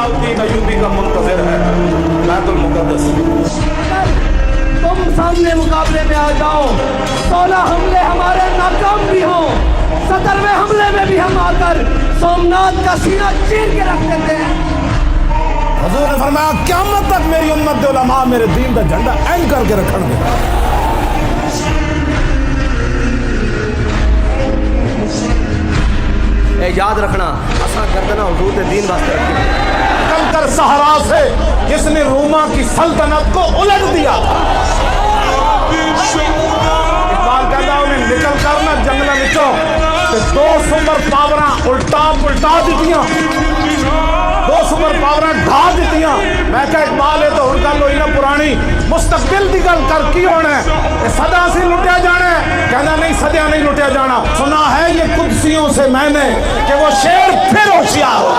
अलाउद्दीन अयूबी का मुंतज़िर है बैतुल मुक़द्दस। तुम सामने मुकाबले में आ जाओ, 16 हमले हमारे नाकाम भी हों, 17वें हमले में भी हम आकर सोमनाथ का सीना चीर के रख देते हैं। हुजूर ने फरमाया क़यामत तक मेरी उम्मत दे उलमा मेरे दीन का झंडा ऐन करके रखणगे। याद रखना असा गर्दना हुजूर के दीन वास्ते रखी। निकल कर सहरा से जिसने रोमा की सल्तनत को उलट दिया था। इकबाल कहता है उन्हें निकल कर ना जंगल विचों ते 2 सुपर पावरां उल्टा दित्तियां, 2 सुपर पावरां ढा दित्तियां। मैं कहा इकबाल है तो हुण गल होई ना पुरानी, मुस्तकबिल दी गल कर की होना है, सदा से लुटिया जाना है। कहना नहीं सदा नहीं लुटिया जाना, सुना है ये कुदसियों से मैंने कि वो शेर फिर होशियार हो।